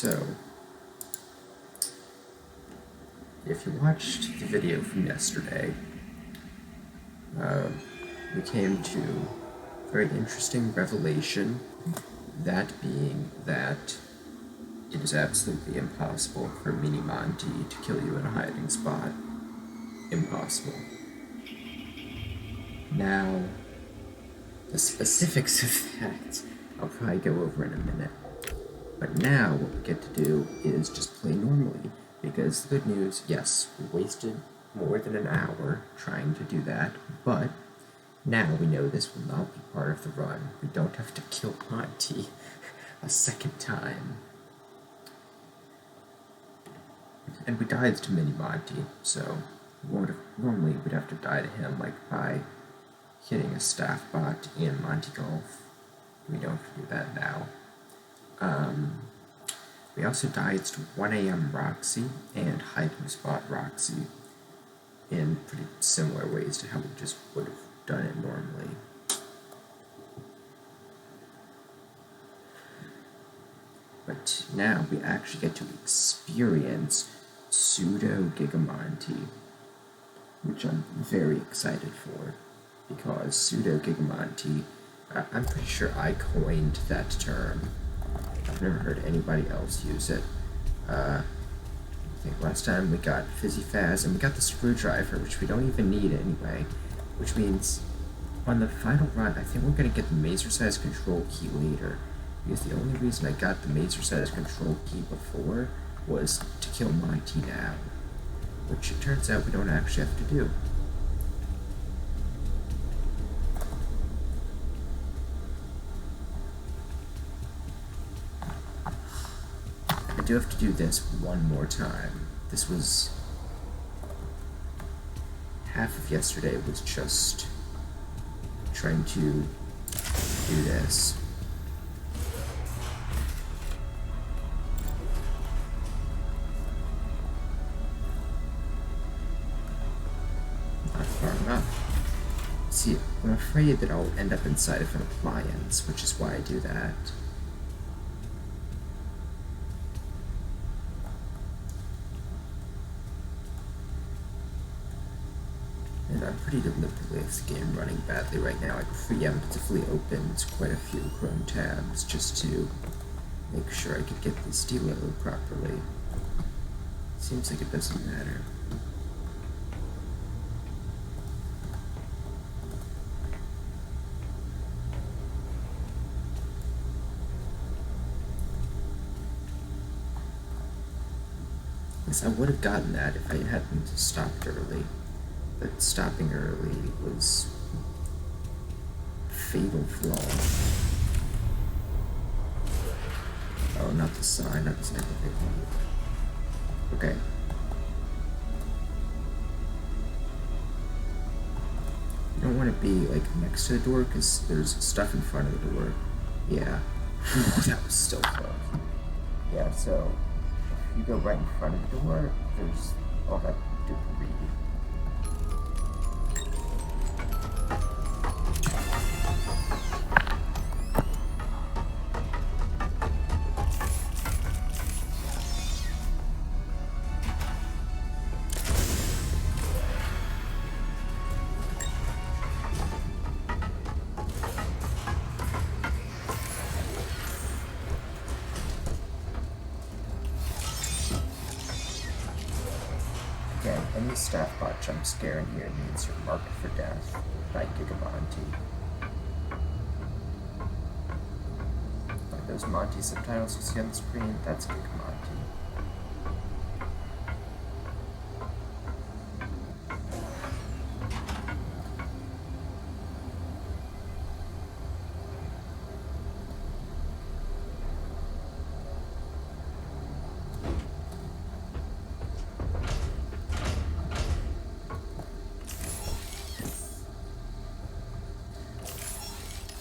So, if you watched the video from yesterday, we came to a very interesting revelation, that being that it is absolutely impossible for Mini Monty to kill you in a hiding spot. Impossible. Now, the specifics of that I'll probably go over in a minute. But now what we get to do is just play normally, because the good news, yes, we wasted more than an hour trying to do that, but now we know this will not be part of the run. We don't have to kill Monty a second time. And we died to Mini Monty, so normally we'd have to die to him like by hitting a staff bot in Monty Golf. We don't have to do that now. We also died to 1 AM Roxy and hiding spot Roxy in pretty similar ways to how we just would have done it normally. But now we actually get to experience Pseudo-Giga Monty, which I'm very excited for, because Pseudo-Giga Monty, I'm pretty sure I coined that term. I've never heard anybody else use it. I think last time we got Fizzy Faz, and we got the screwdriver, which we don't even need anyway, which means on the final run, I think we're going to get the mazer-sized control key later, because the only reason I got the mazer-sized control key before was to kill Monty now, which it turns out we don't actually have to do. I do have to do this one more time. This was... half of yesterday was just trying to do this. Not far enough. See, I'm afraid that I'll end up inside of an appliance, which is why I do that. And I'm pretty deliberately with the game running badly right now. I preemptively opened quite a few Chrome tabs just to make sure I could get this deload properly. Seems like it doesn't matter. I would have gotten that if I hadn't stopped early, but stopping early was a fatal flaw. Oh, not the sign, not the sign. Okay. You don't want to be like next to the door because there's stuff in front of the door. Yeah. That was still close. Yeah, so you go right in front of the door, there's all that debris. Any staff bot jump scare in here means you're marked for death by Giga Monty. Like those Monty subtitles you see on the screen, that's Giga Monty.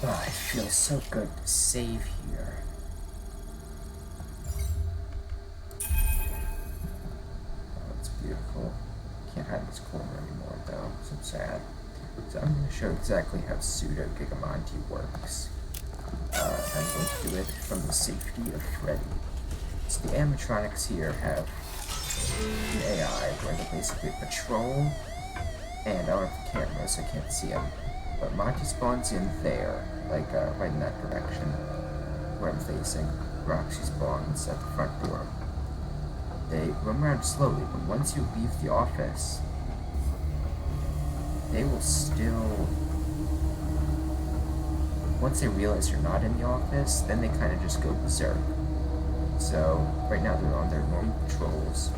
Oh, it feels so good to save here. Oh, it's beautiful. Can't hide this corner anymore though, so sad. So I'm going to show exactly how Pseudo-Giga Monty works. I'm going to do it from the safety of Freddy. So the animatronics here have an AI where they basically patrol, and I don't have the camera so I can't see them. But Monty spawns in there, like right in that direction where I'm facing. Roxy spawns at the front door. They run around slowly, but once you leave the office, they will still... Once they realize you're not in the office, then they kind of just go berserk. So, right now they're on their normal patrols.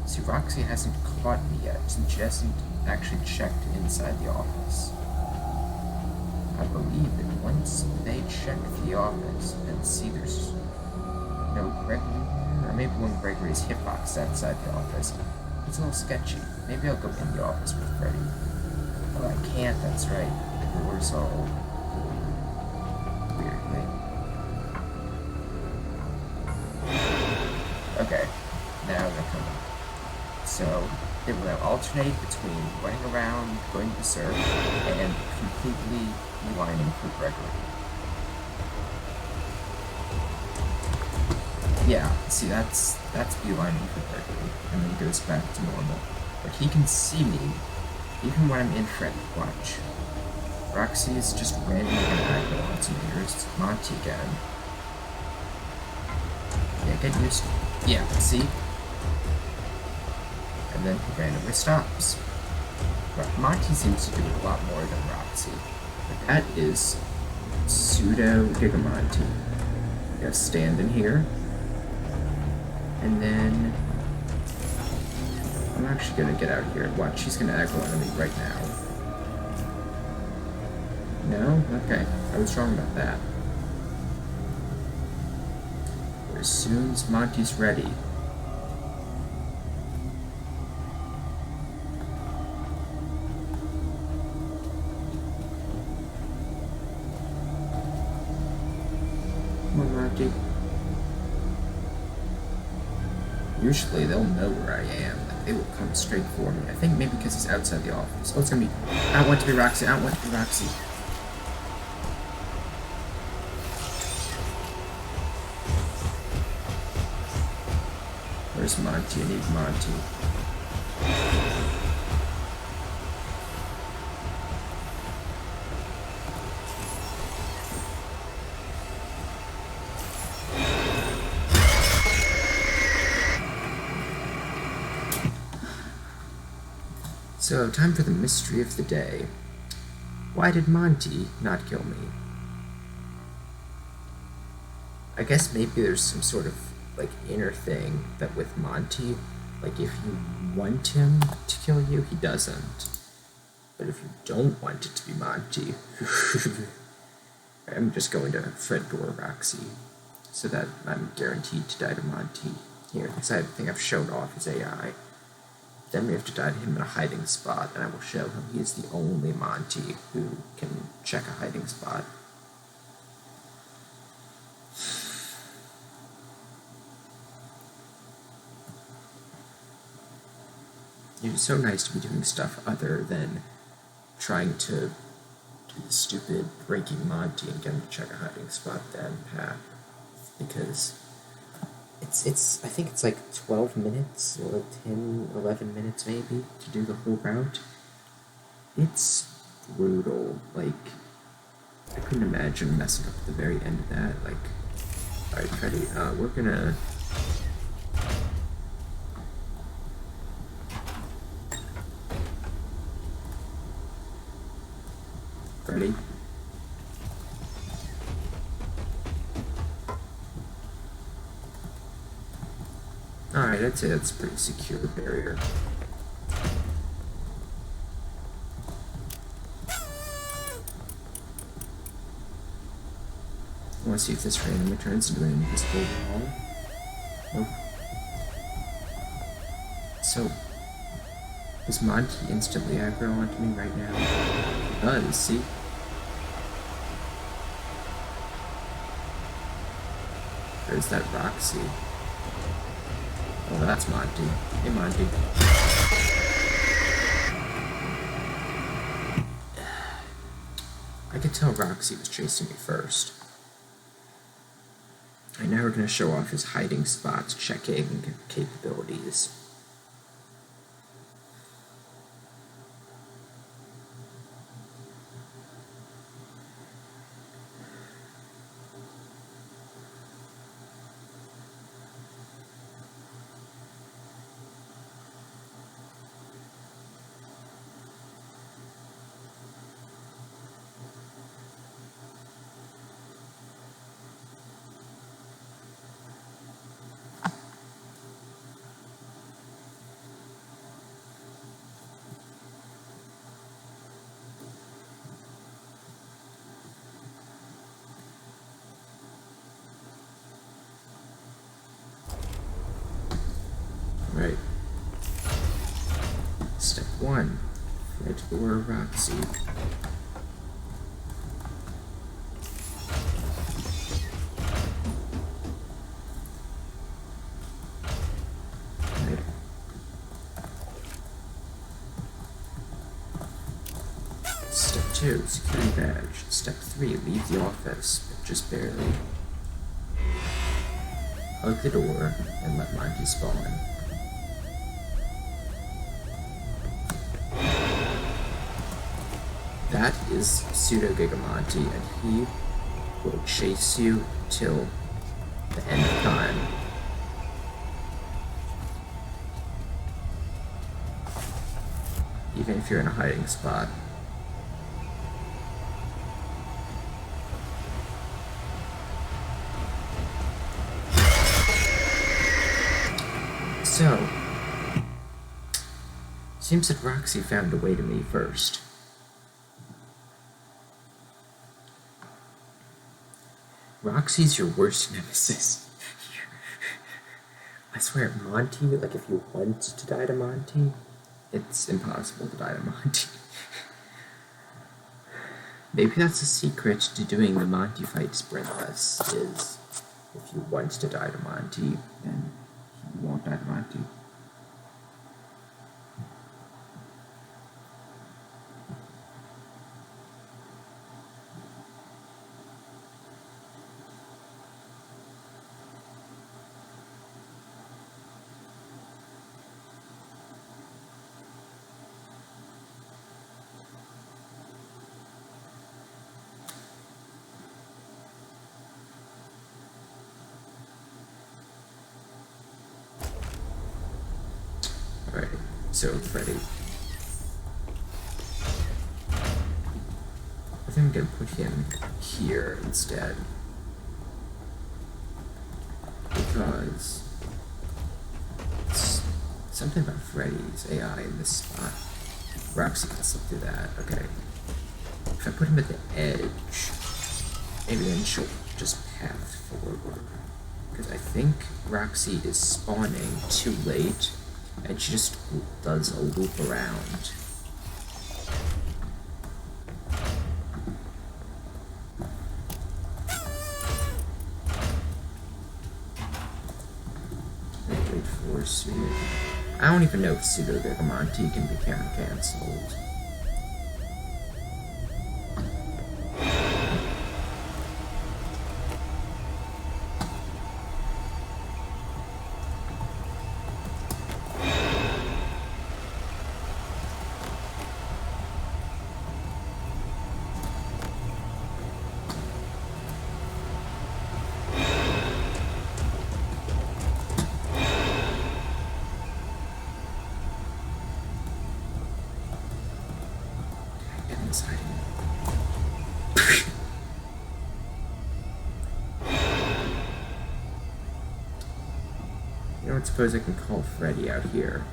See, Roxy hasn't caught me yet, since she hasn't actually checked inside the office. I believe that once they check the office and see there's no Gregory, or maybe one Gregory's hitbox outside the office, it's a little sketchy. Maybe I'll go in the office with Freddy. Oh, I can't, that's right. The door's all weirdly. Okay, now they're coming. So, it will alternate between running around, going berserk, and completely lining for Gregory. Yeah, see, that's beelining for Gregory, and then goes back to normal. But he can see me, even when I'm in Freddy. Watch. Roxy is just randomly gonna aggro onto me. Here's Monty again. Yeah, get used to it. Yeah, see? And then he randomly stops. But Monty seems to do a lot more than Roxy. But that is Pseudo-Giga Monty. You gotta stand in here. And then... I'm actually gonna get out of here. Watch, she's gonna aggro on me right now. No? Okay. I was wrong about that. As soon as Monty's ready... Come on, Monty. Usually they'll know where I am. Like, they will come straight for me. I think maybe because he's outside the office. Oh, it's gonna be... I don't want it to be Roxy. I don't want it to be Roxy. Where's Monty? I need Monty. So, time for the mystery of the day. Why did Monty not kill me? I guess maybe there's some sort of, like, inner thing that with Monty, like, if you want him to kill you, he doesn't. But if you don't want it to be Monty, I'm just going to Fred or Roxy, so that I'm guaranteed to die to Monty here, because I think I've shown off his AI. Then we have to die to him in a hiding spot, and I will show him he is the only Monty who can check a hiding spot. It's so nice to be doing stuff other than trying to do the stupid breaking Monty and get him to check a hiding spot down path. Because it's I think it's like 12 minutes or 10, 11 minutes maybe to do the whole route. It's brutal. Like, I couldn't imagine messing up at the very end of that. Like, alright, Freddy, we're gonna... Freddy? Alright, I'd say that's a pretty secure barrier. I want to see if this randomly turns into an invisible wall. Nope. So, does Monty instantly aggro onto me right now? It does, see? There's that Roxy. Oh, that's Monty. Hey, Monty. I could tell Roxy was chasing me first. And now we're going to show off his hiding spots checking capabilities. Right. Step 1. Fred or Roxy. Right. Step 2. Security badge. Step 3. Leave the office, but just barely. Hug the door and let Monty spawn. That is Pseudo-Giga Monty, and he will chase you till the end of time. Even if you're in a hiding spot. So, seems that Roxy found a way to me first. Roxy's your worst nemesis. I swear, Monty, like if you want to die to Monty, it's impossible to die to Monty. Maybe that's the secret to doing the Monty fight sprintless, is if you want to die to Monty, then you won't die to Monty. Alright, so Freddy. I think I'm gonna put him here instead. Because it's something about Freddy's AI in this spot. Roxy can slip through that. Okay. If I put him at the edge, maybe then she'll just path forward. Because I think Roxy is spawning too late, and she just does a loop around. Wait for Pseudo. I don't even know if Pseudo-Giga Monty can be camera cancelled. You know what, suppose I can call Freddy out here.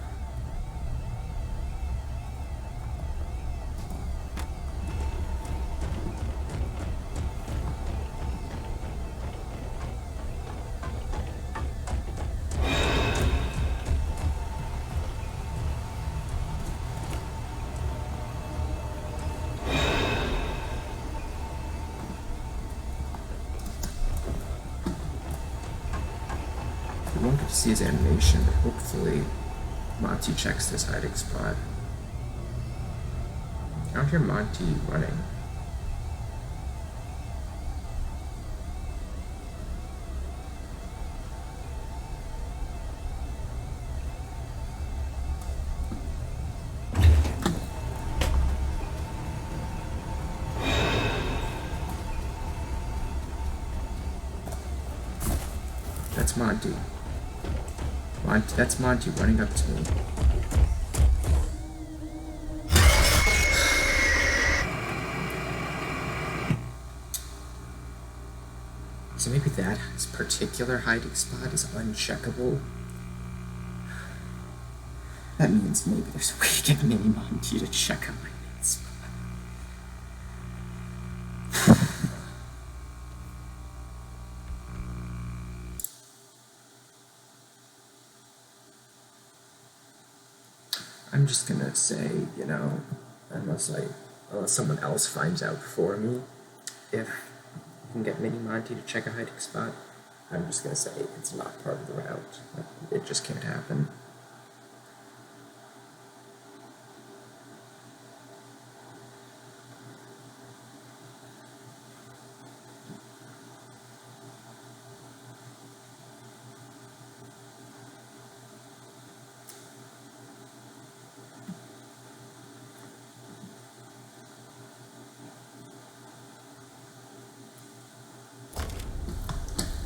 We won't get to see his animation, but hopefully Monty checks this hiding spot. I don't hear Monty running. That's Monty. That's Monty running up to me. So maybe that particular hiding spot is uncheckable. That means maybe there's a way to get Mini Monty to check out my main spot. I'm just gonna say, you know, unless someone else finds out for me, if you can get Mini Monty to check a hiding spot, I'm just gonna say it's not part of the route. It just can't happen.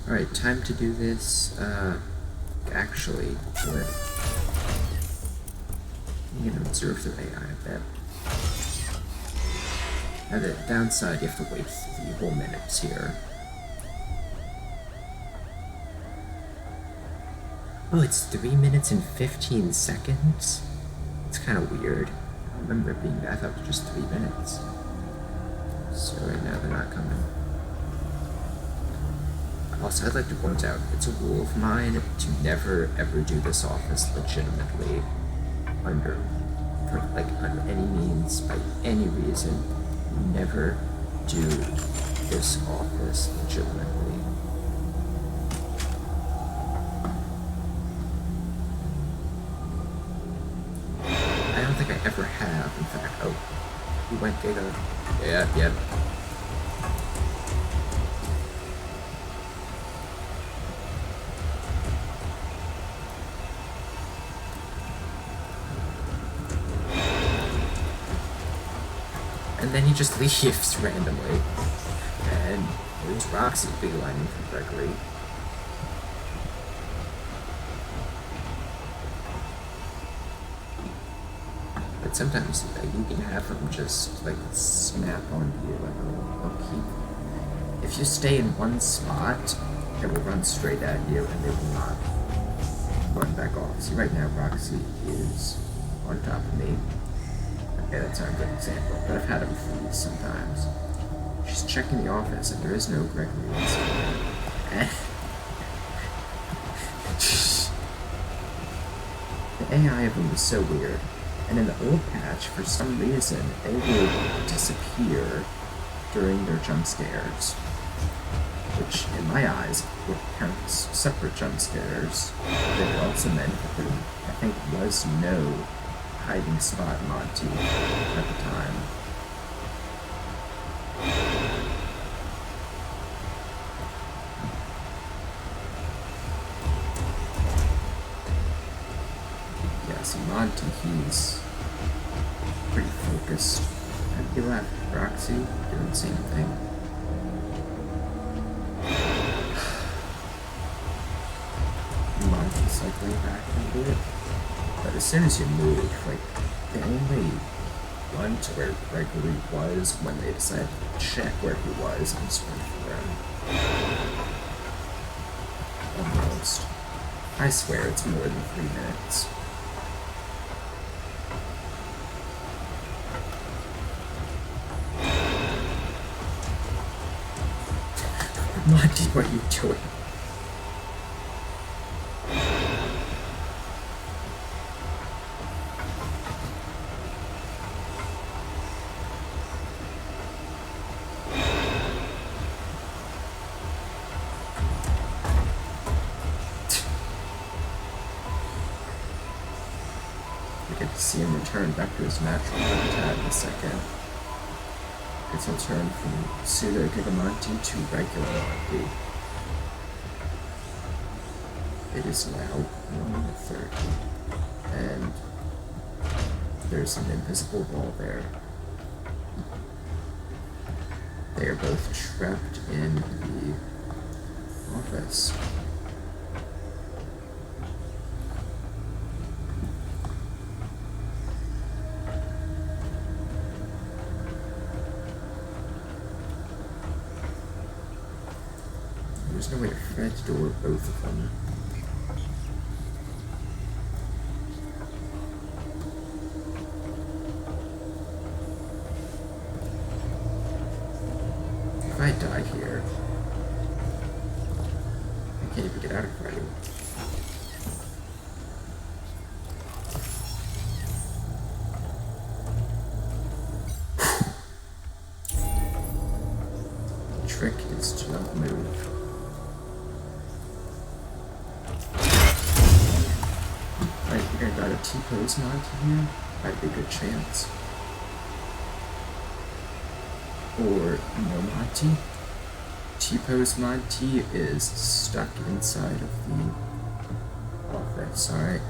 Alright, time to do this, actually, you can observe the AI a bit. Now the downside, you have to wait 3 whole minutes here. Oh, it's 3 minutes and 15 seconds? It's kind of weird. I don't remember it being that. I thought it was just 3 minutes. So right now they're not coming. Also, I'd like to point out, it's a rule of mine to never ever do this office legitimately on any means, by any reason. Never do this office legitimately. I don't think I ever have, in fact. Oh, we went Giga. Yeah. And then he just leaves randomly. And there's Roxy beelining from Gregory. But sometimes you can have them just snap onto you they'll keep. If you stay in one spot, it will run straight at you and they will not run back off. See, right now Roxy is on top of me. Okay, that's not a good example, but I've had him freeze sometimes. She's checking the office, and there is no Gregory inside. The AI of them is so weird. And in the old patch, for some reason, they would disappear during their jump scares, which, in my eyes, would count as separate jump scares. But it also meant that there, I think, was no hiding spot Monty at the time. Yeah, so Monty, he's pretty focused. And he left. Roxy doing the same thing. Monty's cycling back into it. But as soon as you move, they only run to where Gregory was when they decided to check where he was and sprint for him. Almost. I swear it's more than 3 minutes. Monty, what are you doing? See him return back to his natural habitat in a second. It's will turn from Pseudo-Giga Monty to regular Monty. It is now 1:30, and there's an invisible wall there. They are both trapped in the office. There's no way to Fred door both of them. If I die here, I can't even get out of Freddy. The trick is to not move. I think I got a T-pose Monty here. Might be a good chance. Or no Monty. T-pose Monty is stuck inside of the office. Alright.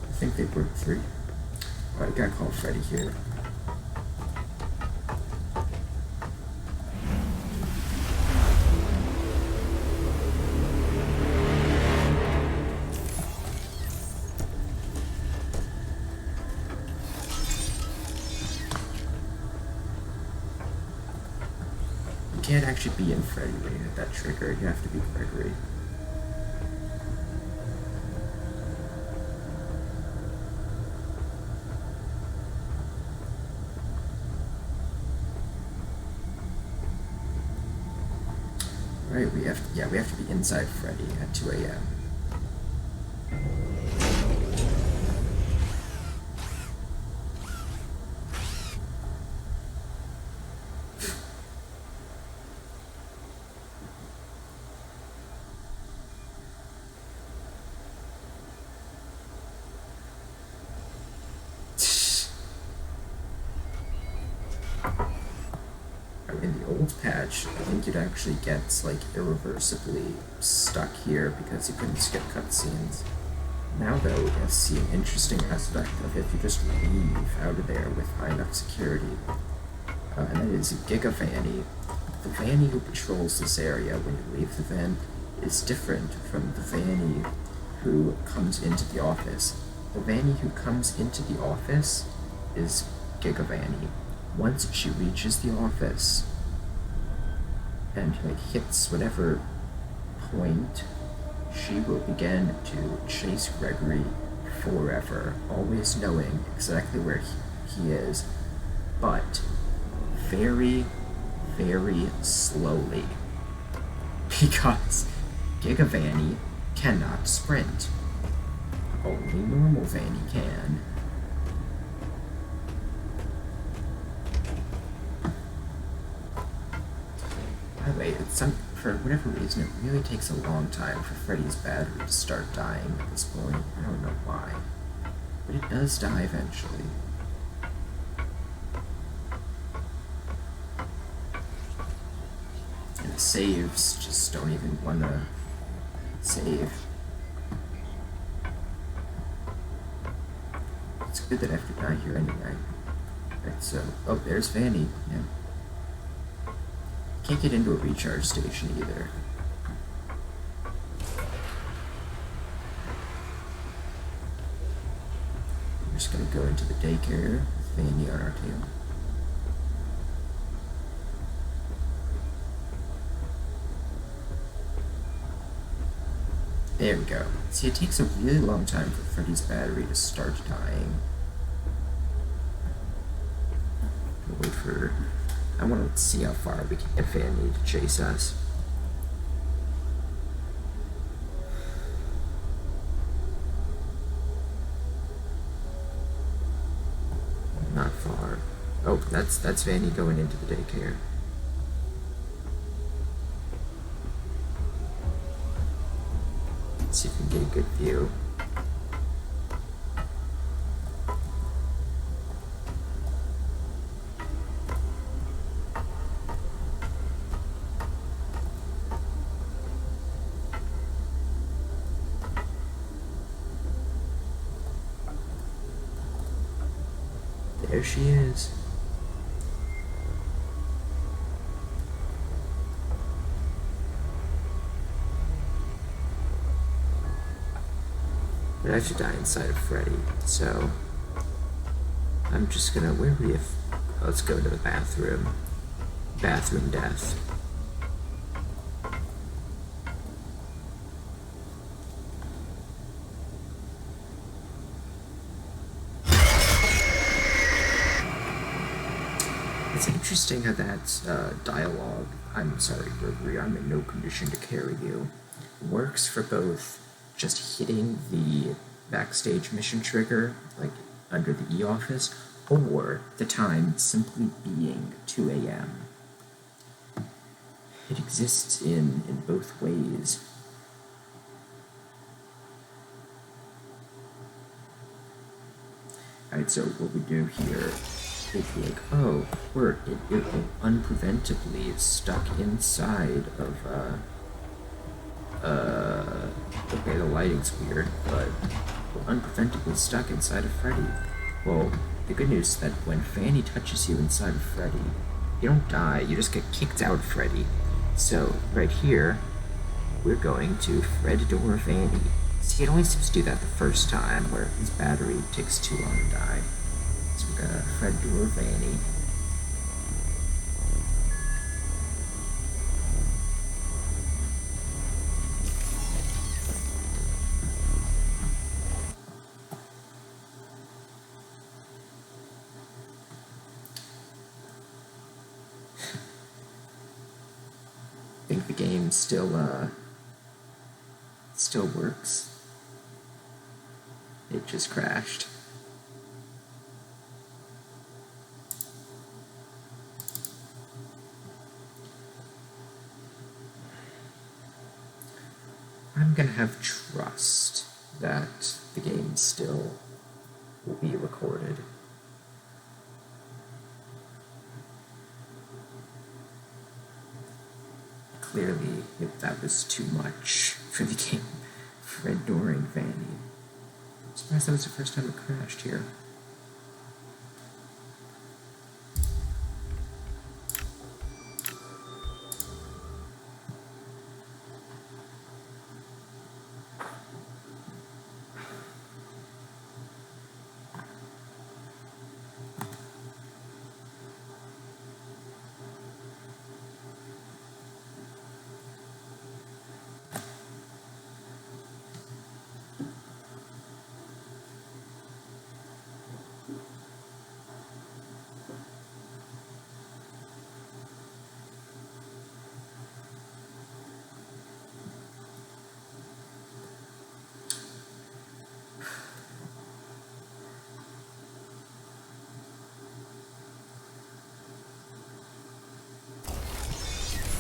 I think they broke free. Alright, I gotta call Freddy here. You can't actually be in Freddy when you hit that trigger. You have to be Gregory. Right, we have to be inside Freddy at 2 a.m. In the old patch, I think you'd actually get like irreversibly stuck here because you couldn't skip cutscenes. Now though, we have to see an interesting aspect of if you just leave out of there with high enough security. And that is Giga Vanny. The Vanny who patrols this area when you leave the vent is different from the Vanny who comes into the office. The Vanny who comes into the office is Giga Vanny. Once she reaches the office and like hits whatever point, she will begin to chase Gregory forever, always knowing exactly where he is, but very, very slowly, because Giga Vanny cannot sprint. Only normal Vanny can. By the way, for whatever reason, it really takes a long time for Freddy's battery to start dying at this point. I don't know why. But it does die eventually. And the saves just don't even want to save. It's good that I have to die here anyway. Right, so, oh, there's Vanny. Yeah. Can't get into a recharge station either. I'm just gonna go into the daycare with Vanny on our tail. There we go. See, it takes a really long time for Freddy's battery to start dying. I'll wait for... I want to see how far we can get Vanny to chase us. Not far. Oh, that's Vanny going into the daycare. Let's see if we can get a good view. There she is. But I should die inside of Freddy, so I'm just gonna, where are we if, let's go to the bathroom. Bathroom death. It's interesting how that dialogue, "I'm sorry, Gregory, I'm in no condition to carry you," works for both just hitting the backstage mission trigger, like under the E office, or the time simply being 2 a.m. It exists in both ways. Alright, so what we do here is like, oh, we're unpreventably stuck inside of, okay, the lighting's weird, but we're unpreventably stuck inside of Freddy. Well, the good news is that when Vanny touches you inside of Freddy, you don't die, you just get kicked out of Freddy. So, right here, we're going to Fred door Vanny. See, it only seems to do that the first time, where his battery takes too long to die. So we're gonna Fred door Vanny. I think the game still works. It just crashed. I'm gonna have trust that the game still will be recorded. Clearly, if that was too much for the game, Fred Doring Vanny. I'm surprised that was the first time it crashed here.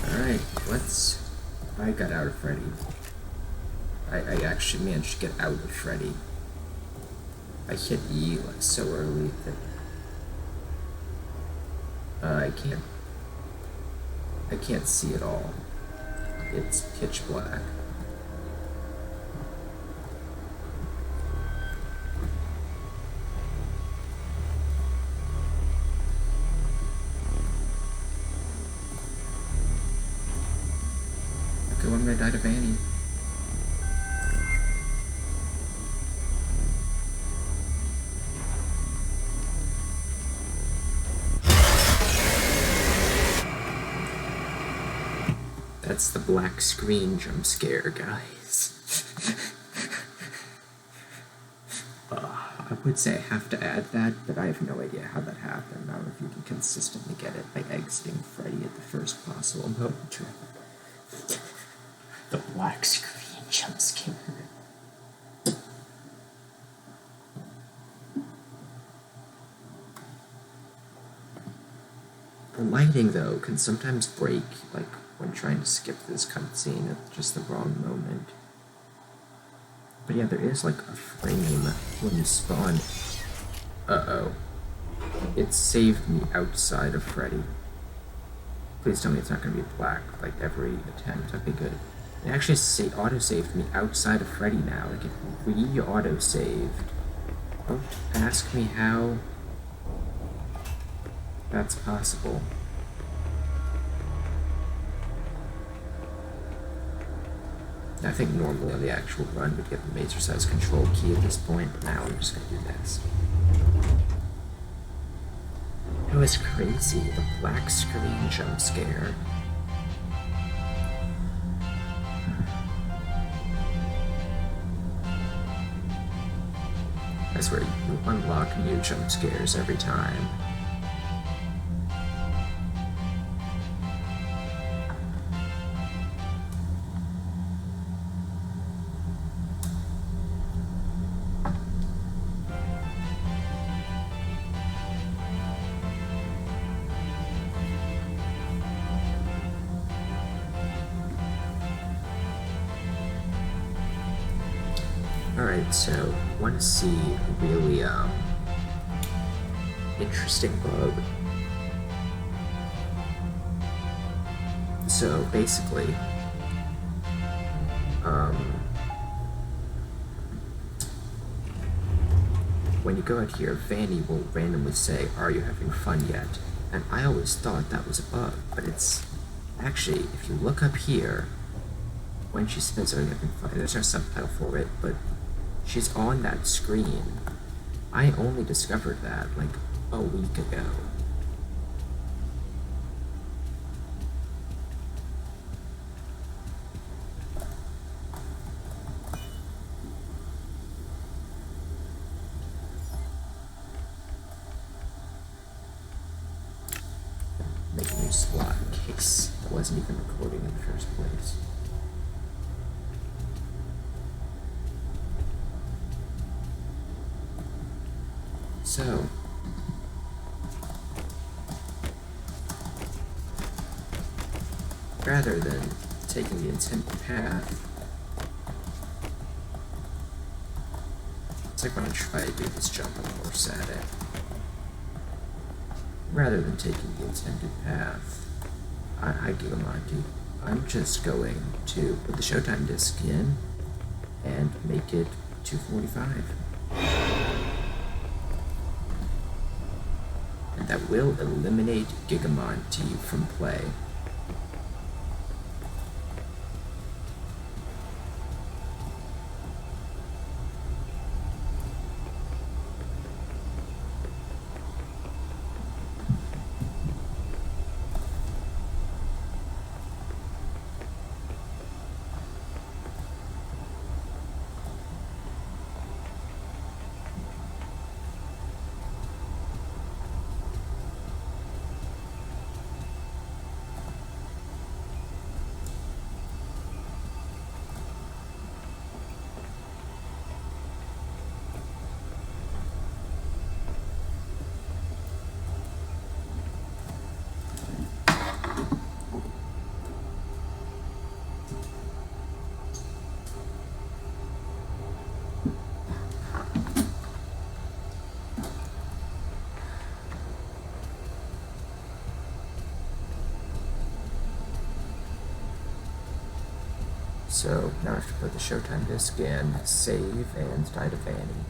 Alright, I got out of Freddy. I actually managed to get out of Freddy. I hit E like so early that I can't see at all. It's pitch black. Okay, when did I die to Vanny? That's the black screen jump scare, guys. I would say I have to add that, but I have no idea how that happened. I don't know if you can consistently get it by exiting Freddy at the first possible moment. The black screen jump scare. The lighting, though, can sometimes break, like, when trying to skip this cutscene at just the wrong moment. But yeah, there is like a frame when you spawn. Uh-oh. It saved me outside of Freddy. Please tell me it's not going to be black like every attempt. Okay, good. It actually auto-saved me outside of Freddy now. Like, it re-auto-saved. Don't ask me how. That's possible. I think normally on the actual run we'd get the mazer-sized control key at this point, but now I'm just gonna do this. It was crazy, the black screen jump scare. I swear, you unlock new jump scares every time. Alright, so want to see a really interesting bug. So basically, when you go out here, Vanny will randomly say, "Are you having fun yet?" And I always thought that was a bug, but it's actually, if you look up here, when she says, "Are you having fun?" There's no subtitle for it, but she's on that screen. I only discovered that like a week ago. Make a new slot in case I wasn't even recording in the first place. So, rather than taking the intended path, it's like when I try to do this jump, I'm worse at it. Rather than taking the intended path, Giga Monty, I'm just going to put the Showtime disc in and make it 245. And that will eliminate Giga Monty from play. So now I have to put the Showtime disc in, save, and die to Vanny.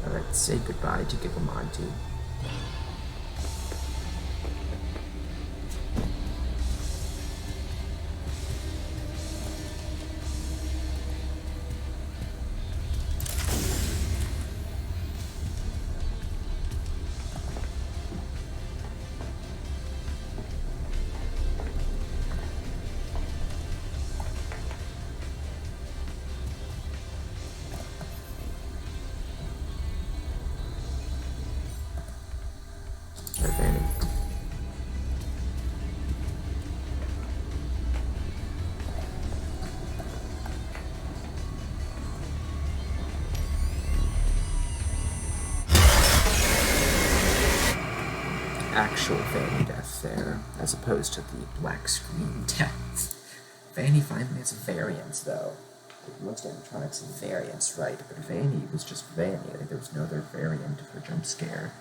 Alright, say goodbye to Giga Monty. Vanny. Actual Vanny death there, as opposed to the black screen death. Vanny finally has variants, though. Like, most animatronics have variants, right? But Vanny was just Vanny. Like, there was no other variant for jump scare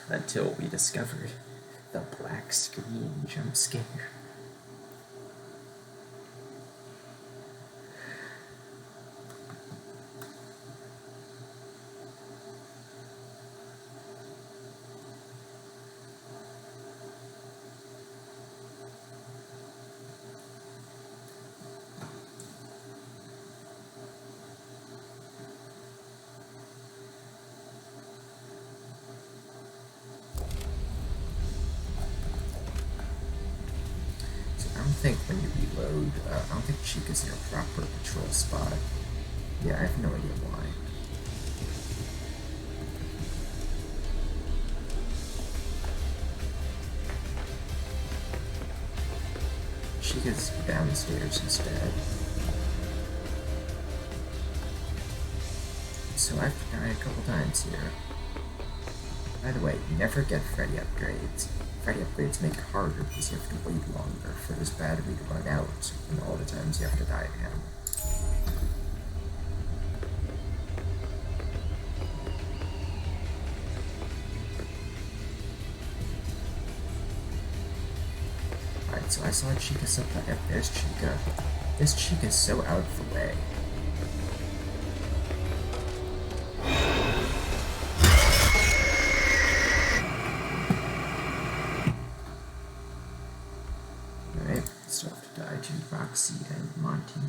until we discovered the black screen jump scare. when you reload. I don't think Chica's in her proper patrol spot. Yeah, I have no idea why. Chica's downstairs instead. So I have to die a couple times here. By the way, never get Freddy upgrades. Freddy upgrades make it harder because you have to wait longer for his battery to run out and all the times you have to die to him. Alright, so I saw Chica supply. Yep, there's Chica. This Chica's so out of the way. Still have to die to Roxy and Monty.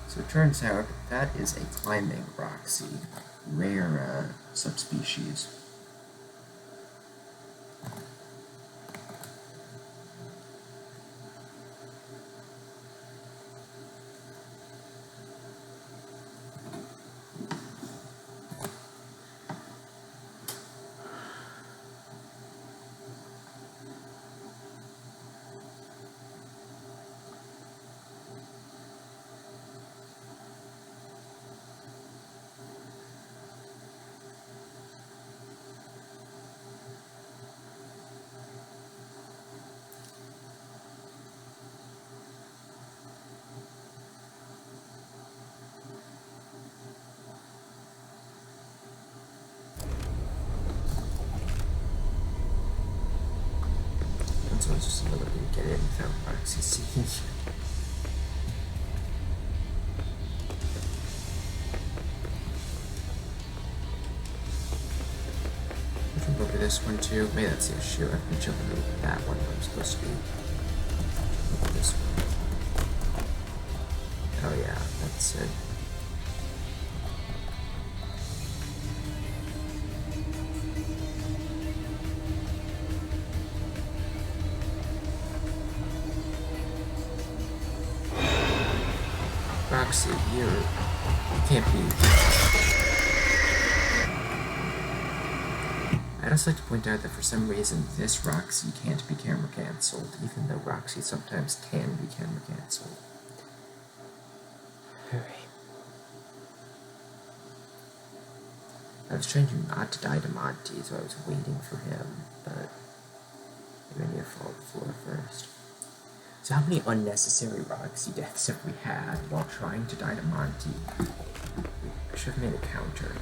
So it turns out that is a climbing Roxy, rare subspecies. So it's just another way to get in without Roxy seeing you. I can look at this one too. Maybe that's the issue. I've been jumping over that one where I'm supposed to be. Look at this one. Oh yeah, that's it. Roxy, you can't be. I'd also like to point out that for some reason this Roxy can't be camera cancelled, even though Roxy sometimes can be camera cancelled. Alright. I was trying to not die to Monty, so I was waiting for him, but maybe I need to fall to the floor first. So how many unnecessary Roxy deaths have we had while trying to die to Monty? I should have made a counter.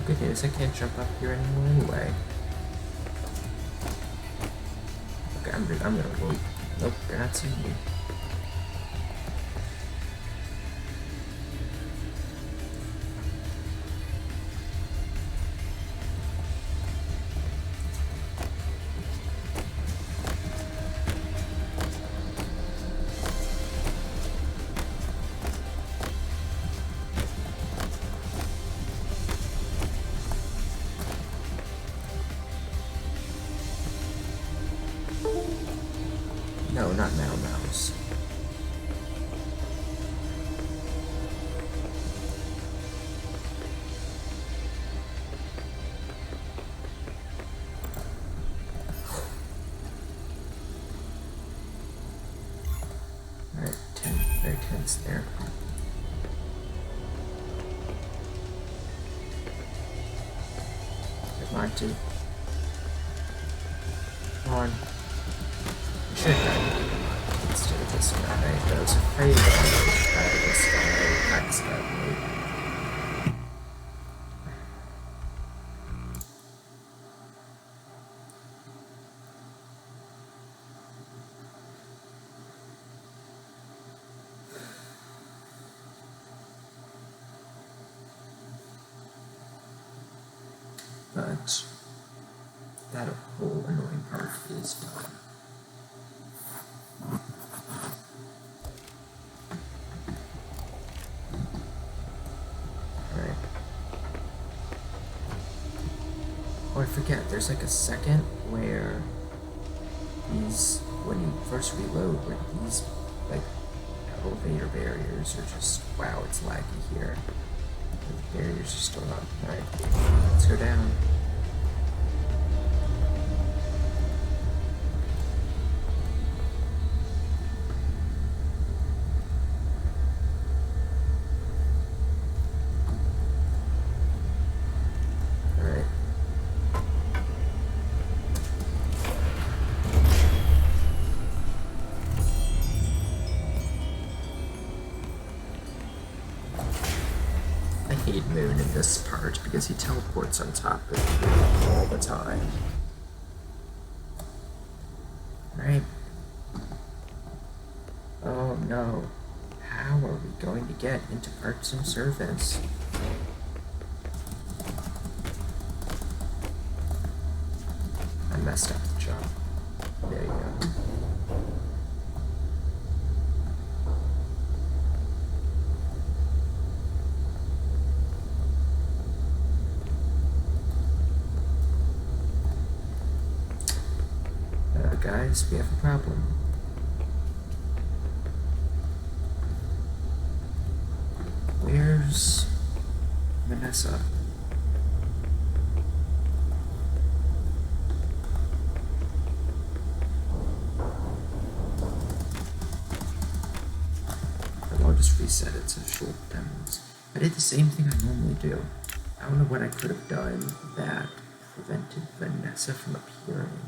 Goodness, I can't jump up here anymore anyway. Okay, I'm gonna wait. Nope, they're not seeing me. No, not now, mouse. Alright, very tense there. Come on, two. Come on. I should have instead of this guy, but I was afraid that this guy accidentally. But that whole annoying part is done. Alright. Oh, I forget, there's like a second where these, when you first reload, where these, like, elevator barriers are just, wow, it's laggy here. The barriers are still up. Alright, let's go down. Alright. I hate Moon in this part because he teleports on top of you all the time. Right? Oh no. How are we going to get into parts and service? I messed up the jump. There you go. Guys, we have a problem. Where's Vanessa? I'll just reset it to short demos. I did the same thing I normally do. I don't know what I could have done that prevented Vanessa from appearing.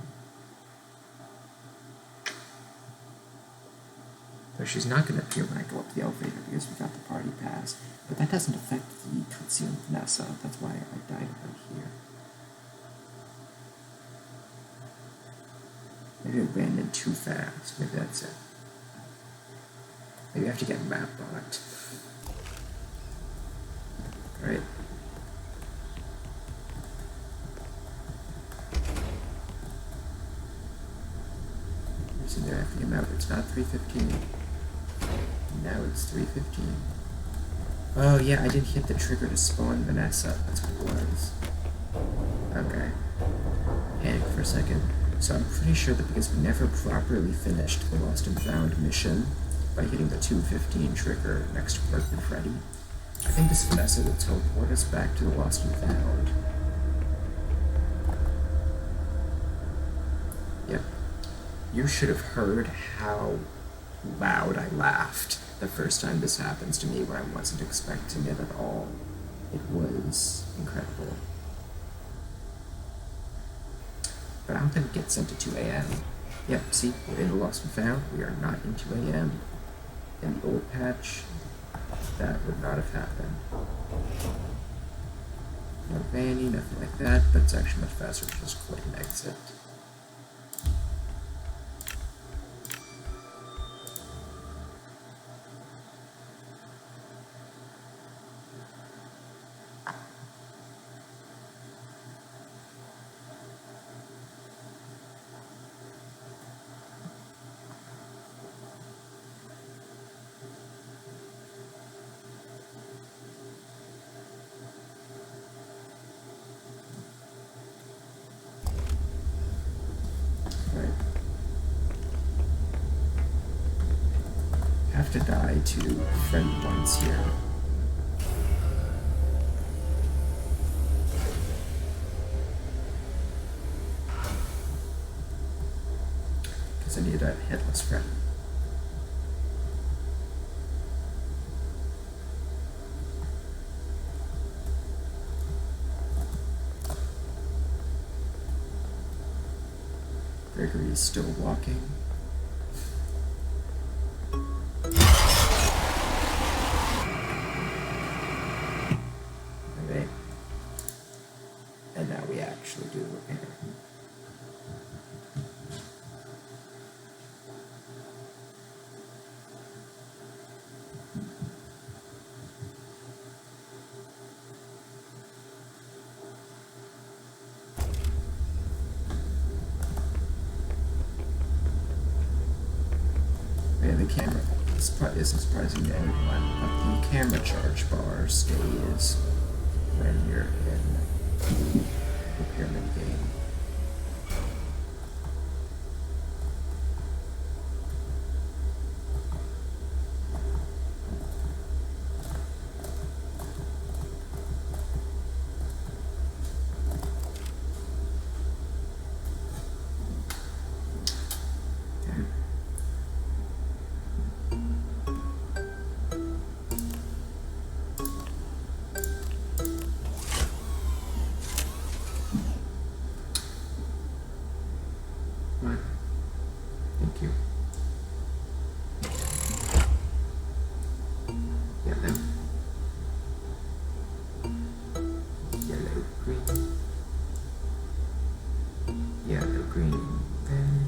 So she's not going to appear when I go up the elevator because we got the party pass. But that doesn't affect the cutscene with Vanessa. That's why I died right here. Maybe I ran in too fast. Maybe that's it. Maybe I have to get map blocked. Alright. Where's in there after the map? It's not 3:15. Now it's 3:15. Oh yeah, I didn't hit the trigger to spawn Vanessa. That's what it was. Okay. Panicked for a second. So I'm pretty sure that because we never properly finished the Lost and Found mission, by hitting the 215 trigger next to Headless Freddy. I think this Vanessa will teleport us back to the Lost and Found. Yep. You should have heard how loud I laughed the first time this happens to me when I wasn't expecting it at all. It was incredible. But I'm gonna get sent to 2 a.m. Yep, see, we're in the Lost and Found. We are not in 2 a.m. In the old patch, that would not have happened. No Vanny, nothing like that, but it's actually much faster to just click and exit. Have to die to Freddy once here. Because I need a Headless Freddy. Gregory's still walking. And now we actually do repair. Yeah, the camera isn't surprising to anyone, but the camera charge bar stays when you're in the repairman game. Thank you. Yellow. Yellow, green. Yellow, green, red.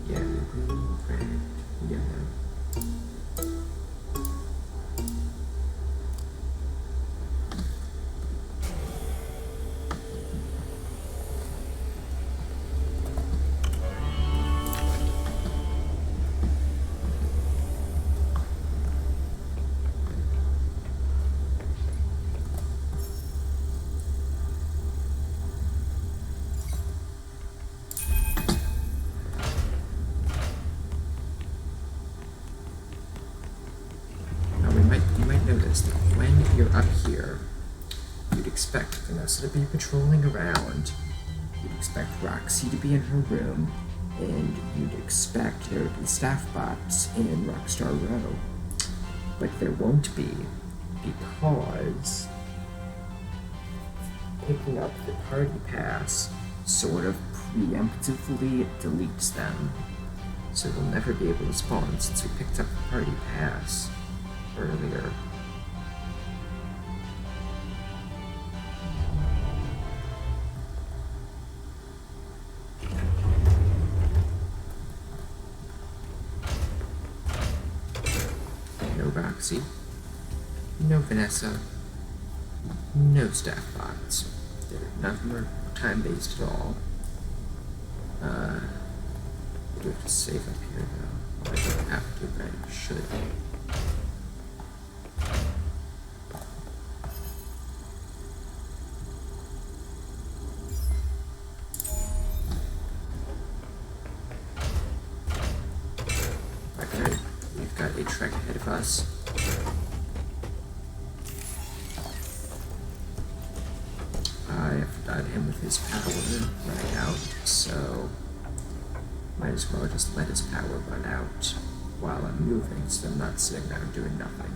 Yellow, green, red, yellow. When you're up here, you'd expect Vanessa to be patrolling around, you'd expect Roxy to be in her room, and you'd expect there to be staff bots in Rockstar Row. But there won't be, because picking up the party pass sort of preemptively deletes them. So they'll never be able to spawn since we picked up the party pass earlier. No Roxy, no Vanessa, no staff bots. None of them are time-based at all. Do have to save up here though. I don't have to, but I should. us. I have to dodge him with his power running out, so might as well just let his power run out while I'm moving, so I'm not sitting around doing nothing.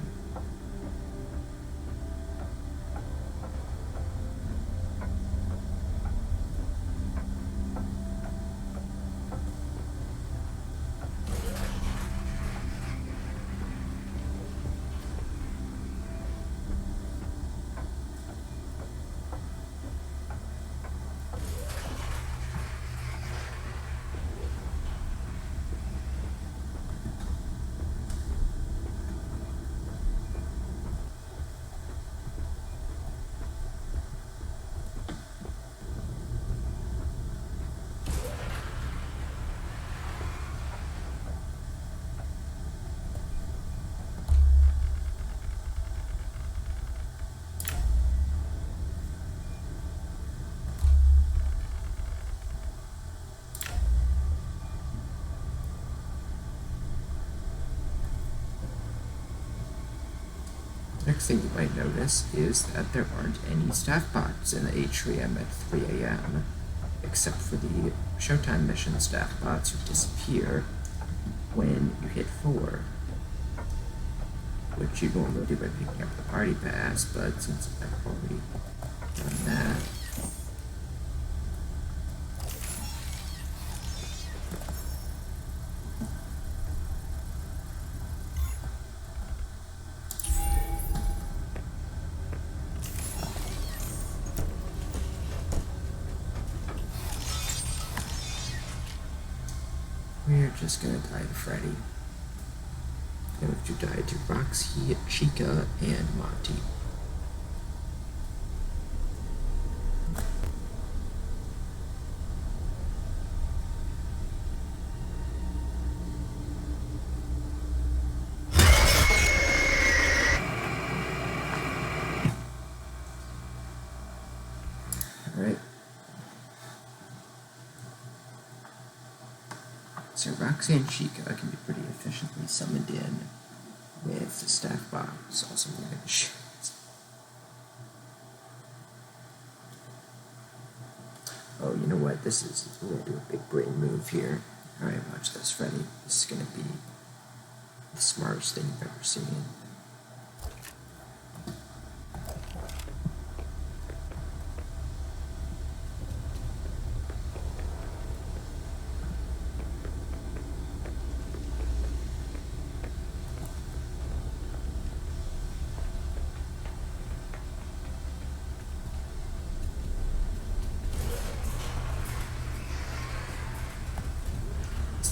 Next thing you might notice is that there aren't any staff bots in the atrium at 3 a.m., except for the Showtime mission staff bots who disappear when you hit 4, which you normally do by picking up the party pass, but since I've already done that, we're just gonna die to Freddy. And if you die to Roxy, Chica, and Monty. Alright. So Roxy and Chica can be pretty efficiently summoned in with the staff box, also wrench. Oh, you know what? We're gonna do a big brain move here. Alright, watch this, Freddy. This is gonna be the smartest thing you've ever seen.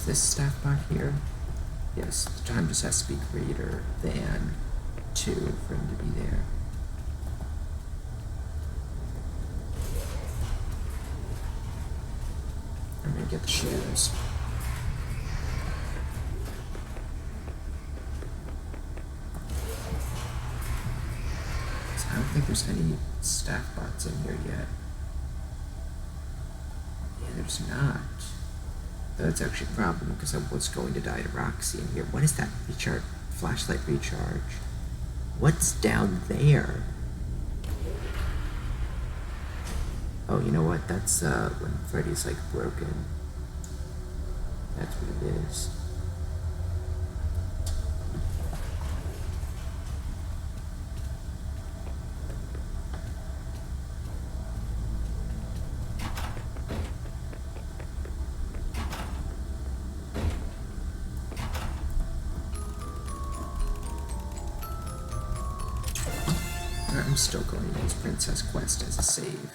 This staff bot here, yes, the time just has to be greater than 2 for him to be there. I'm gonna get the shoes. So I don't think there's any staff bots in here yet. Yeah, there's not. That's actually a problem because I was going to die to Roxy in here. What is that recharge? Flashlight recharge? What's down there? Oh, you know what? That's when Freddy's like broken. That's what it is. I'm still going to use Princess Quest as a save.